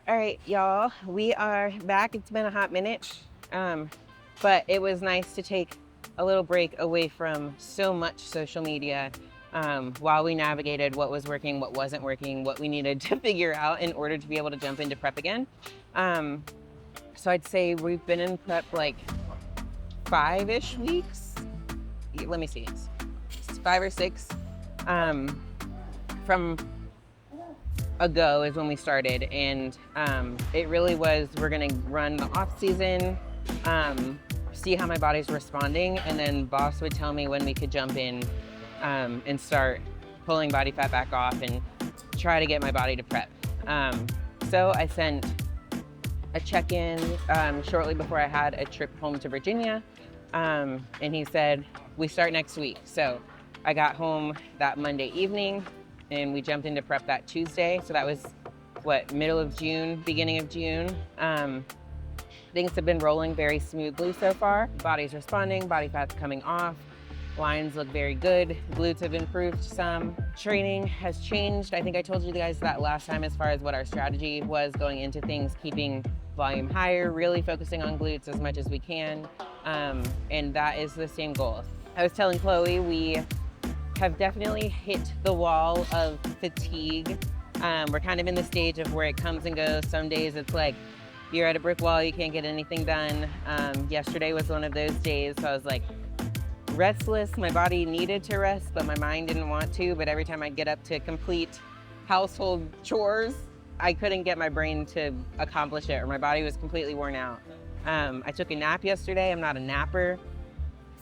All right, y'all, we are back. It's been a hot minute, but it was nice to take a little break away from so much social media while we navigated what was working, what wasn't working, what we needed to figure out in order to be able to jump into prep again. So I'd say we've been in prep like 5-ish weeks. Let me see, it's 5 or 6 from ago is when we started, and it really was, we're gonna run the off season, see how my body's responding, and then boss would tell me when we could jump in and start pulling body fat back off and try to get my body to prep. So I sent a check-in shortly before I had a trip home to Virginia, and he said, we start next week. So I got home that Monday evening, and we jumped into prep that Tuesday. So that was, middle of June, beginning of June. Things have been rolling very smoothly so far. Body's responding, body fat's coming off. Lines look very good. Glutes have improved some. Training has changed. I think I told you guys that last time as far as what our strategy was going into things, keeping volume higher, really focusing on glutes as much as we can. And that is the same goal. I was telling Chloe, we have definitely hit the wall of fatigue. We're kind of in the stage of where it comes and goes. Some days it's like you're at a brick wall, you can't get anything done. Yesterday was one of those days, so I was like restless. My body needed to rest, but my mind didn't want to. But every time I'd get up to complete household chores, I couldn't get my brain to accomplish it, or my body was completely worn out. I took a nap yesterday. I'm not a napper.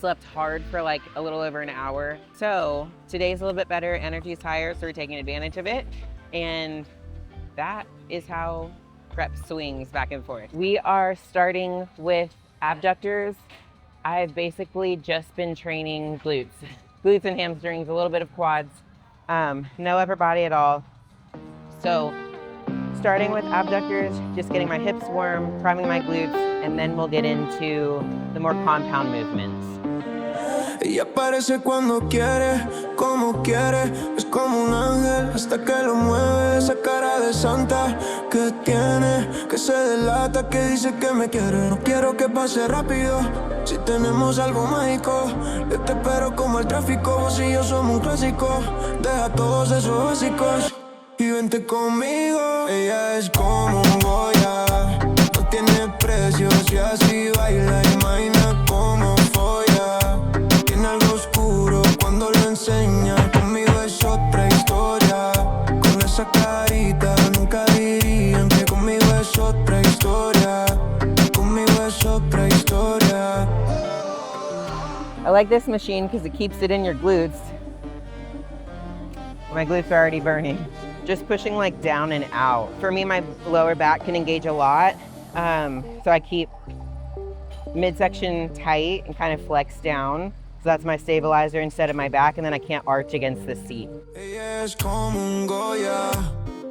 Slept hard for like a little over an hour. So today's a little bit better, energy's higher, so we're taking advantage of it. And that is how prep swings back and forth. We are starting with abductors. I've basically just been training glutes. Glutes and hamstrings, a little bit of quads, no upper body at all. So starting with abductors, just getting my hips warm, priming my glutes, and then we'll get into the more compound movements. Ella aparece cuando quiere, como quiere, es como un ángel hasta que lo mueve. Esa cara de santa que tiene, que se delata, que dice que me quiere. No quiero que pase rápido, si tenemos algo mágico. Yo te espero como el tráfico, vos y yo somos un clásico. Deja todos esos básicos y vente conmigo. Ella es como un Goya, no tiene precio, si así baila, imagina cómo folla. Tiene algo oscuro cuando lo enseña, conmigo es otra historia. Con esa carita nunca dirían que conmigo es otra historia. Conmigo es otra historia. I like this machine because it keeps it in your glutes. My glutes are already burning. Just pushing like down and out. For me, my lower back can engage a lot. So I keep midsection tight and kind of flex down. So that's my stabilizer instead of my back, and then I can't arch against the seat. Ella es como un Goya,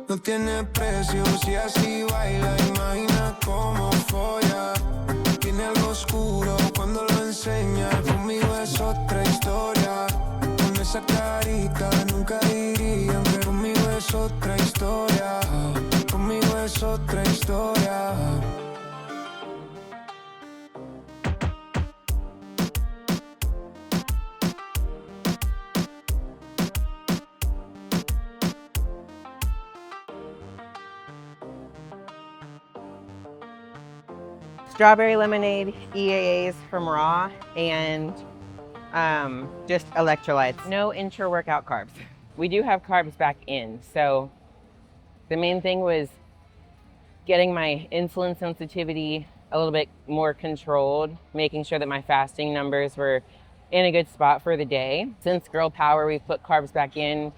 no tiene precio, si así baila, imagina cómo folla. Tiene algo oscuro cuando lo enseña, conmigo es otra historia. Con esa carita nunca dirían que conmigo es otra historia. Conmigo es otra historia. Strawberry lemonade, EAAs from Raw, and just electrolytes. No intra-workout carbs. We do have carbs back in, so the main thing was getting my insulin sensitivity a little bit more controlled, making sure that my fasting numbers were in a good spot for the day. Since Girl Power, we've put carbs back in,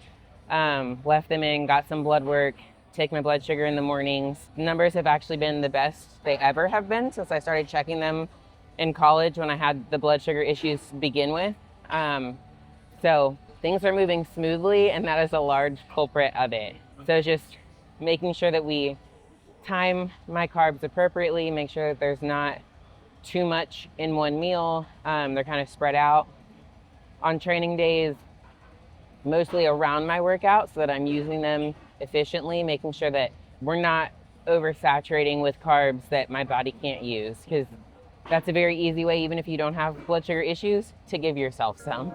left them in, got some blood work, take my blood sugar in the mornings. Numbers have actually been the best they ever have been since I started checking them in college when I had the blood sugar issues to begin with. So things are moving smoothly, and that is a large culprit of it. So just making sure that we time my carbs appropriately, make sure that there's not too much in one meal. They're kind of spread out on training days, mostly around my workout, so that I'm using them efficiently, making sure that we're not oversaturating with carbs that my body can't use, because that's a very easy way, even if you don't have blood sugar issues, to give yourself some.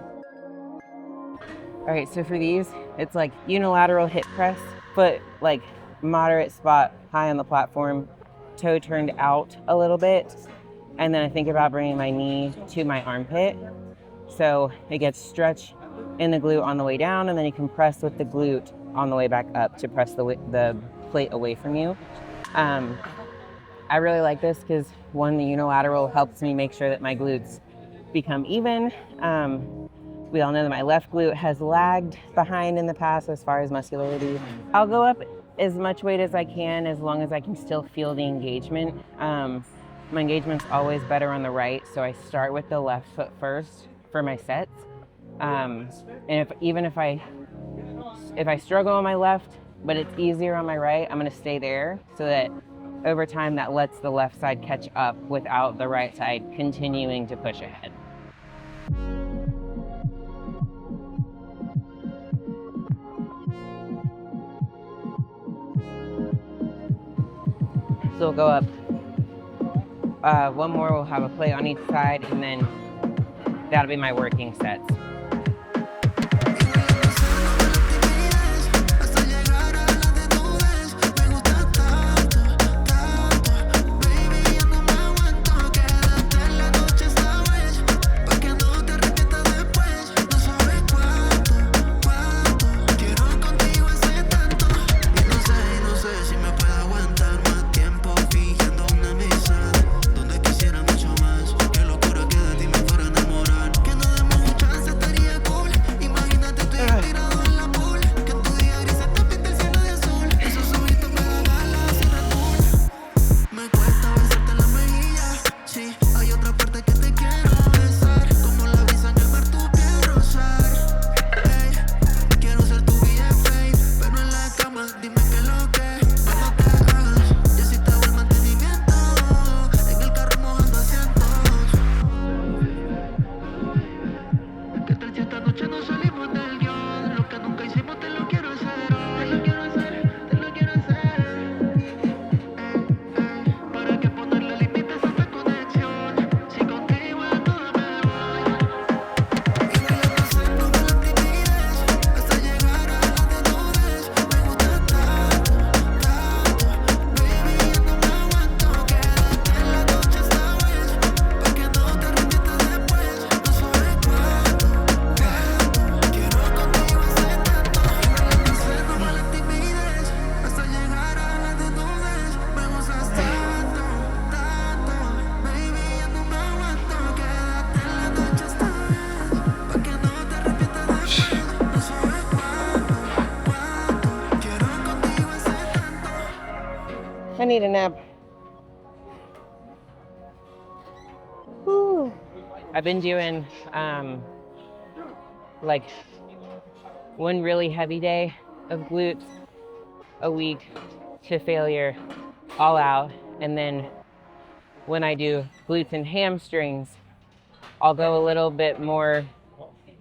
All right, so for these, it's like unilateral hip press, foot like moderate spot high on the platform, toe turned out a little bit. And then I think about bringing my knee to my armpit. So it gets stretch in the glute on the way down, and then you can press with the glute on the way back up to press the plate away from you. I really like this because, one, the unilateral helps me make sure that my glutes become even. We all know that my left glute has lagged behind in the past as far as muscularity. I'll go up as much weight as I can, as long as I can still feel the engagement. My engagement's always better on the right, so I start with the left foot first for my sets. And if I struggle on my left, but it's easier on my right, I'm gonna stay there, so that over time that lets the left side catch up without the right side continuing to push ahead. So we'll go up. One more, we'll have a plate on each side, and then that'll be my working sets. I need a nap. Whew. I've been doing like one really heavy day of glutes a week to failure, all out. And then when I do glutes and hamstrings, I'll go a little bit more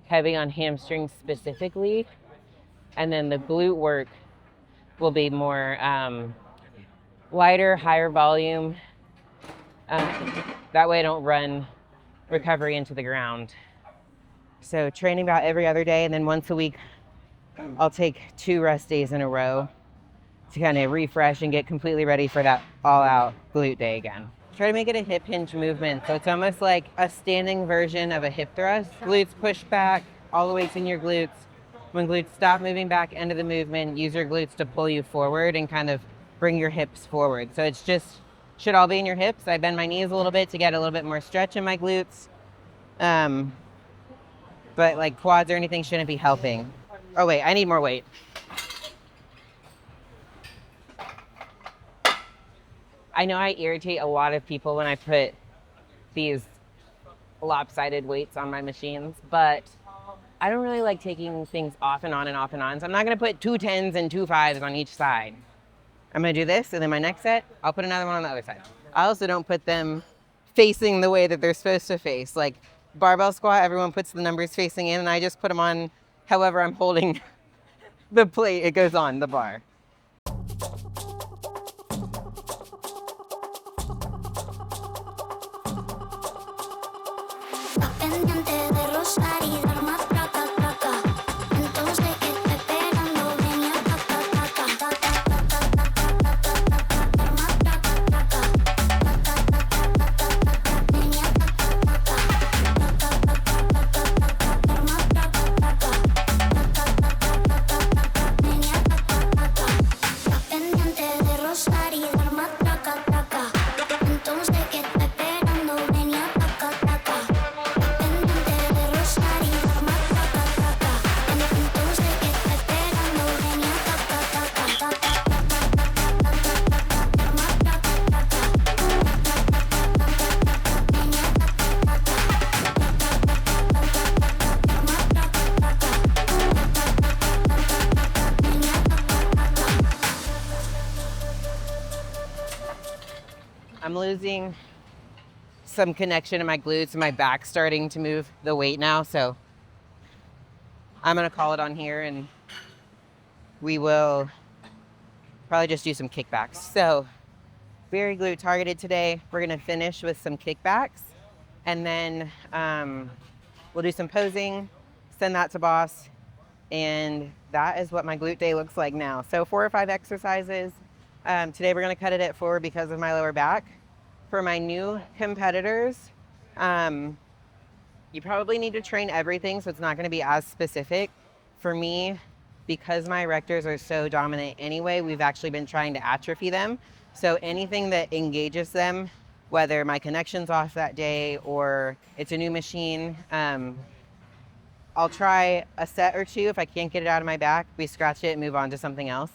heavy on hamstrings specifically. And then the glute work will be more lighter, higher volume. That way I don't run recovery into the ground. So training about every other day, and then once a week, I'll take 2 rest days in a row to kind of refresh and get completely ready for that all-out glute day again. Try to make it a hip hinge movement. So it's almost like a standing version of a hip thrust. Glutes push back, all the weight's in your glutes. When glutes stop moving back, end of the movement, use your glutes to pull you forward and kind of bring your hips forward. So it's just, should all be in your hips. I bend my knees a little bit to get a little bit more stretch in my glutes. But like quads or anything shouldn't be helping. Oh wait, I need more weight. I know I irritate a lot of people when I put these lopsided weights on my machines, but I don't really like taking things off and on and off and on. So I'm not gonna put 2 10s and 2 5s on each side. I'm gonna do this, and then my next set, I'll put another one on the other side. I also don't put them facing the way that they're supposed to face. Like barbell squat, everyone puts the numbers facing in, and I just put them on however I'm holding the plate, it goes on the bar. pendiente de rozar y dar más traca, traca. Entonces que está esperando, ven y ataca, ataca, ataca, ataca, ataca, ataca, dar más traca, traca. Ven y ataca, ataca, ataca, ataca, ataca, dar más traca, traca. Ven y ataca, ataca. Está pendiente de rozar y dar más traca, traca. Entonces que está esperando, ven y ataca, ataca. Pendiente de rozar y dar más traca, traca. Entonces que está esperando, ven y ataca, ataca, ataca, dar más traca, traca. Ven y ataca, ataca, dar más traca, traca. Ven y ataca, ataca. I'm losing some connection in my glutes and my back's starting to move the weight now. So I'm gonna call it on here and we will probably just do some kickbacks. So very glute targeted today. We're gonna finish with some kickbacks and then we'll do some posing, send that to boss. And that is what my glute day looks like now. So 4 or 5 exercises. Today we're gonna cut it at 4 because of my lower back. For my new competitors, you probably need to train everything, so it's not gonna be as specific. For me, because my erectors are so dominant anyway, we've actually been trying to atrophy them. So anything that engages them, whether my connection's off that day or it's a new machine, I'll try a set or two. If I can't get it out of my back, we scratch it and move on to something else.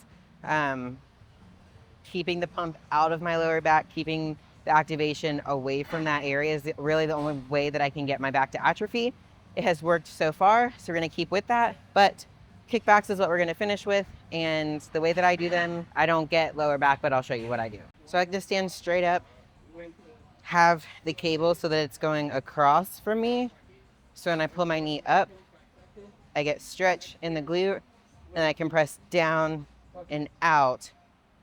Keeping the pump out of my lower back, keeping the activation away from that area is really the only way that I can get my back to atrophy. It has worked so far, so we're gonna keep with that. But kickbacks is what we're gonna finish with. And the way that I do them, I don't get lower back, but I'll show you what I do. So I like to stand straight up, have the cable so that it's going across from me. So when I pull my knee up, I get stretch in the glute, and I can press down and out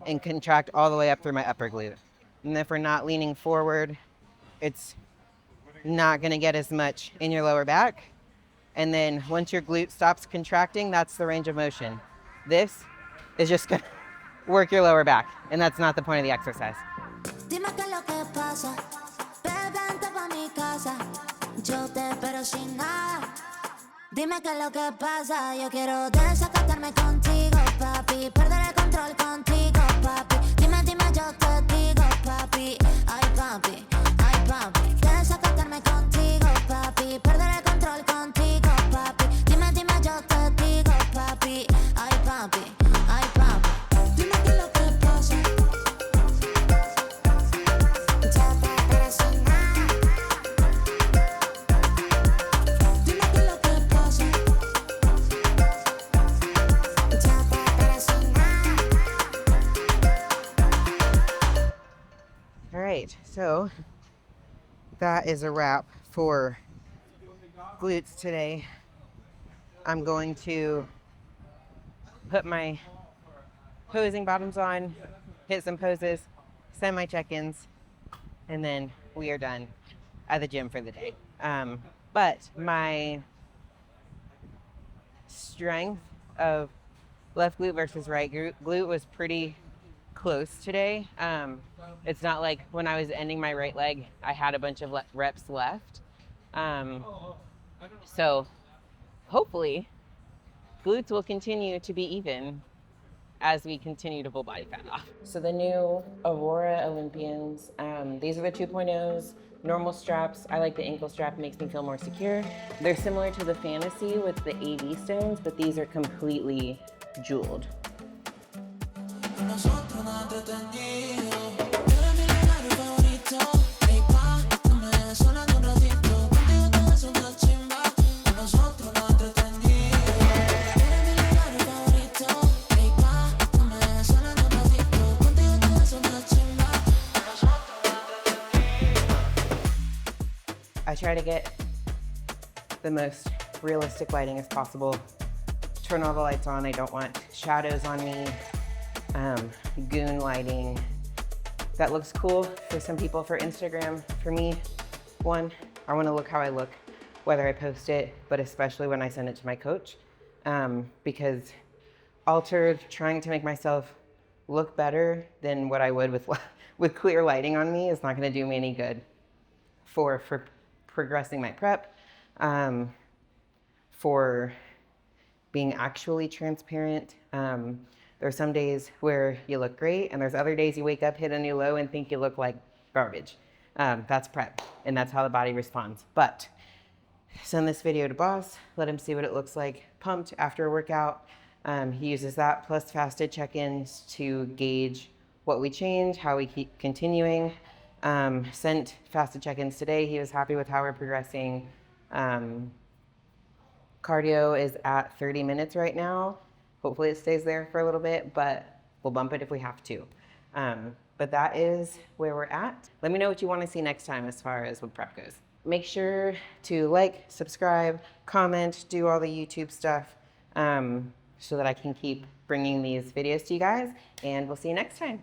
and contract all the way up through my upper glute. And if we're not leaning forward, it's not gonna get as much in your lower back. And then once your glute stops contracting, that's the range of motion. This is just gonna work your lower back, and that's not the point of the exercise. Dime qué es lo que pasa, vente pa' mi casa, yo te espero sin nada. Dime qué es lo que pasa, yo quiero desacatarme contigo, papi, perder el control contigo, papi. Dime, dime, yo te digo, papi, ay papi, desacatarme contigo, papi, perder el control contigo, papi. Dime, dime, yo te digo, papi, ay papi, ay papi. Dime qué es lo que pasa. All right, so that is a wrap for glutes today. I'm going to put my posing bottoms on, hit some poses, send my check-ins, and then we are done at the gym for the day. But my strength of left glute versus right glute was pretty close today. It's not like when I was ending my right leg, I had a bunch of reps left. So hopefully glutes will continue to be even as we continue to pull body fat off. So the new Aurora Olympians, these are the 2.0s, normal straps. I like the ankle strap, makes me feel more secure. They're similar to the Fantasy with the AV stones, but these are completely jeweled. I try to get the most realistic lighting as possible. Turn all the lights on. I don't want shadows on me. Goon lighting. That looks cool for some people for Instagram. For me, one, I want to look how I look. whether I post it, but especially when I send it to my coach, because altered, trying to make myself look better than what I would with clear lighting on me is not going to do me any good for progressing my prep, for being actually transparent. There's some days where you look great, and there's other days you wake up, hit a new low, and think you look like garbage. That's prep, and that's how the body responds. But send this video to boss, let him see what it looks like pumped after a workout. He uses that plus fasted check-ins to gauge what we change, how we keep continuing. Sent fasted check-ins today. He was happy with how we're progressing. Cardio is at 30 minutes right now. Hopefully it stays there for a little bit, but we'll bump it if we have to. But that is where we're at. Let me know what you want to see next time as far as what prep goes. Make sure to like, subscribe, comment, do all the YouTube stuff, so that I can keep bringing these videos to you guys, and we'll see you next time.